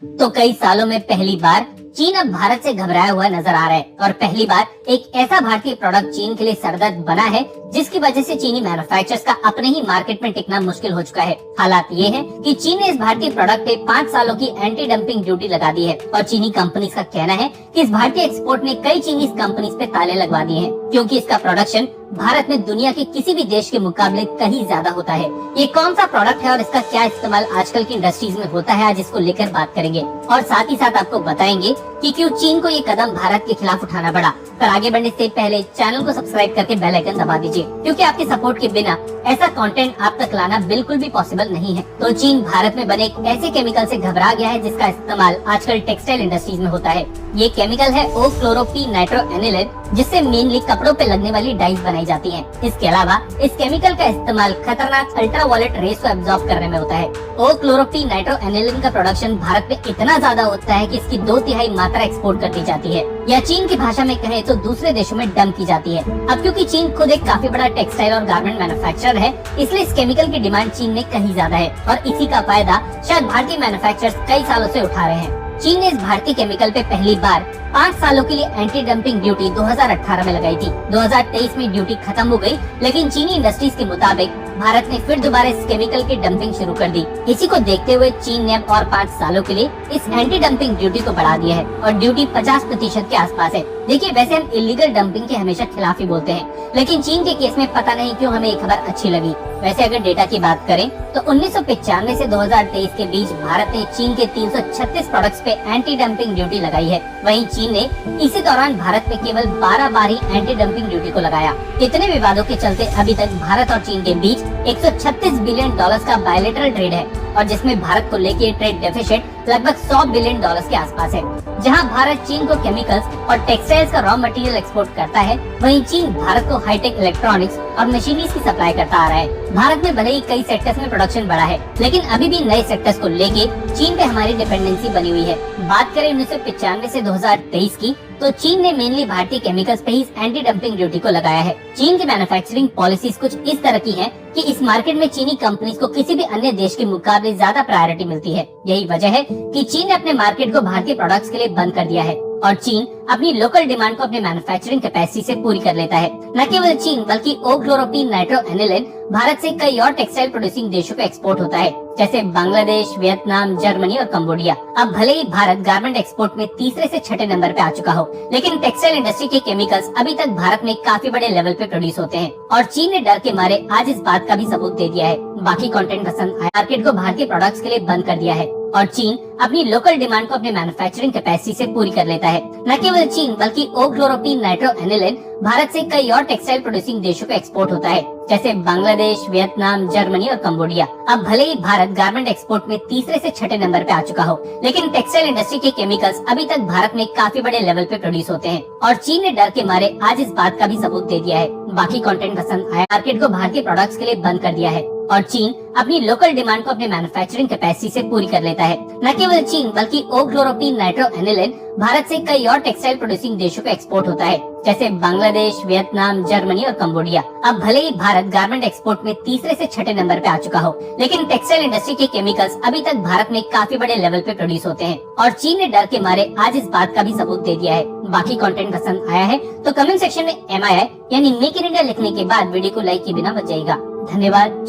तो कई सालों में पहली बार चीन अब भारत से घबराया हुआ नजर आ रहा है और पहली बार एक ऐसा भारतीय प्रोडक्ट चीन के लिए सरदर्द बना है जिसकी वजह से चीनी मैन्युफैक्चरर्स का अपने ही मार्केट में टिकना मुश्किल हो चुका है। हालात ये है कि चीन ने इस भारतीय प्रोडक्ट पे 5 सालों की एंटी डंपिंग ड्यूटी लगा दी है और चीनी कंपनीज का कहना है कि इस भारतीय एक्सपोर्ट ने कई चीनीज कंपनीज पे ताले लगवा दिए हैं क्योंकि इसका प्रोडक्शन भारत में दुनिया के किसी भी देश के मुकाबले कहीं ज्यादा होता है। ये कौन सा प्रोडक्ट है और इसका क्या इस्तेमाल आजकल की इंडस्ट्रीज में होता है, आज इसको लेकर बात करेंगे और साथ ही साथ आपको बताएंगे कि क्यों चीन को ये कदम भारत के खिलाफ उठाना पड़ा। पर आगे बढ़ने से पहले चैनल को सब्सक्राइब करके बेल आइकन दबा दीजिए क्योंकि आपके सपोर्ट के बिना ऐसा कंटेंट आप तक लाना बिल्कुल भी पॉसिबल नहीं है। तो चीन भारत में बने एक ऐसे केमिकल से घबरा गया है जिसका इस्तेमाल आजकल टेक्सटाइल इंडस्ट्रीज में होता है। ये केमिकल है O-क्लोरोपी-नाइट्रोएनिलीन, जिससे मेनली कपड़ों पे लगने वाली डाइज बनाई जाती हैं। इसके अलावा इस केमिकल का इस्तेमाल खतरनाक अल्ट्रावायलेट रेज को एब्जॉर्ब करने में होता है। O-क्लोरोपी-नाइट्रोएनिलीन का प्रोडक्शन भारत में इतना ज्यादा होता है कि इसकी 2/3 मात्रा एक्सपोर्ट कर दी जाती है या चीन की भाषा में कहें तो दूसरे देशों में डंप की जाती है। अब क्योंकि चीन खुद एक काफी बड़ा टेक्सटाइल और गारमेंट मैन्युफैक्चरर है, इसलिए इस केमिकल की डिमांड चीन में कहीं ज्यादा है और इसी का फायदा शायद भारतीय मैन्युफैक्चरर्स कई सालों से उठा रहे हैं। चीन ने इस भारतीय केमिकल पे पहली बार 5 सालों के लिए एंटी डंपिंग ड्यूटी 2018 में लगाई थी। 2023 में ड्यूटी खत्म हो गई, लेकिन चीनी इंडस्ट्रीज के मुताबिक भारत ने फिर दोबारा इस केमिकल की डंपिंग शुरू कर दी। इसी को देखते हुए चीन ने अब और 5 सालों के लिए इस एंटी डंपिंग ड्यूटी को बढ़ा दिया है और ड्यूटी 50% के आसपास है। देखिए, वैसे हम इलीगल डंपिंग के हमेशा खिलाफ ही बोलते हैं, लेकिन चीन के केस में पता नहीं क्यों हमें ये खबर अच्छी लगी। वैसे अगर डेटा की बात करें तो 1995 से 2023 के बीच भारत ने चीन के 336 प्रोडक्ट्स पे एंटी डंपिंग ड्यूटी लगाई है। वहीं चीन ने इसी दौरान भारत में केवल 12 बार ही एंटी डंपिंग ड्यूटी को लगाया। इतने विवादों के चलते अभी तक भारत और चीन के बीच 136 बिलियन डॉलर्स का बायलैटरल ट्रेड है और जिसमें भारत को लेके ट्रेड डेफिसिट लगभग 100 बिलियन डॉलर्स के आसपास है। जहां भारत चीन को केमिकल्स और टेक्सटाइल्स का रॉ मटेरियल एक्सपोर्ट करता है, वहीं चीन भारत को हाईटेक इलेक्ट्रॉनिक्स और मशीनरीज की सप्लाई करता आ रहा है। भारत में भले ही कई सेक्टर्स में प्रोडक्शन बढ़ा है, लेकिन अभी भी नए सेक्टर्स को लेके चीन पे हमारी डिपेंडेंसी बनी हुई है। बात करें 1995 से 2023 की, तो चीन ने मेनली भारतीय केमिकल्स पे ही एंटी डंपिंग ड्यूटी को लगाया है। चीन की मैन्युफैक्चरिंग पॉलिसीज कुछ इस तरह की हैं कि इस मार्केट में चीनी कंपनीज को किसी भी अन्य देश के मुकाबले ज्यादा प्रायोरिटी मिलती है। यही वजह है कि चीन ने अपने मार्केट को भारतीय प्रोडक्ट्स के लिए बंद कर दिया है और चीन अपनी लोकल डिमांड को अपने मैन्युफैक्चरिंग कैपेसिटी से पूरी कर लेता है। न केवल चीन बल्कि O-क्लोरोपी-नाइट्रोएनिलीन भारत से कई और टेक्सटाइल प्रोड्यूसिंग देशों को एक्सपोर्ट होता है, जैसे बांग्लादेश, वियतनाम, जर्मनी और कम्बोडिया। अब भले ही भारत गारमेंट एक्सपोर्ट में तीसरे से छठे नंबर पे आ चुका हो, लेकिन टेक्सटाइल इंडस्ट्री के केमिकल्स अभी तक भारत में काफी बड़े लेवल पे प्रोड्यूस होते हैं और चीन ने डर के मारे आज इस बात का भी सबूत दे दिया है। बाकी कंटेंट पसंद आया, मार्केट को भारतीय प्रोडक्ट्स के लिए बंद कर दिया है और चीन अपनी लोकल डिमांड को अपने मैन्युफैक्चरिंग कैपेसिटी से पूरी कर लेता है। न केवल चीन बल्कि O-क्लोरोपी-नाइट्रोएनिलीन भारत से कई और टेक्सटाइल प्रोड्यूसिंग देशों को एक्सपोर्ट होता है, जैसे बांग्लादेश, वियतनाम, जर्मनी और कम्बोडिया। अब भले ही भारत गारमेंट एक्सपोर्ट में तीसरे से छठे नंबर पे आ चुका हो, लेकिन टेक्सटाइल इंडस्ट्री के केमिकल्स अभी तक भारत में काफी बड़े लेवल पे प्रोड्यूस होते हैं और चीन ने डर के मारे आज इस बात का भी सबूत दे दिया है। बाकी कंटेंट पसंद आया, मार्केट को भारतीय प्रोडक्ट्स के लिए बंद कर दिया है और चीन अपनी लोकल डिमांड को अपने मैन्युफैक्चरिंग कैपेसिटी से पूरी कर लेता है। न केवल चीन बल्कि O-क्लोरोपी-नाइट्रोएनिलीन भारत से कई और टेक्सटाइल प्रोड्यूसिंग देशों को एक्सपोर्ट होता है, जैसे बांग्लादेश, वियतनाम, जर्मनी और कम्बोडिया। अब भले ही भारत गारमेंट एक्सपोर्ट में तीसरे से छठे नंबर पे आ चुका हो, लेकिन टेक्सटाइल इंडस्ट्री के केमिकल्स अभी तक भारत में काफी बड़े लेवल पे प्रोड्यूस होते हैं और चीन ने डर के मारे आज इस बात का भी सबूत दे दिया है। बाकी कंटेंट पसंद आया है तो कमेंट सेक्शन में MII यानी मेक इन इंडिया लिखने के बाद वीडियो को लाइक किए बिना मत जाइएगा। धन्यवाद।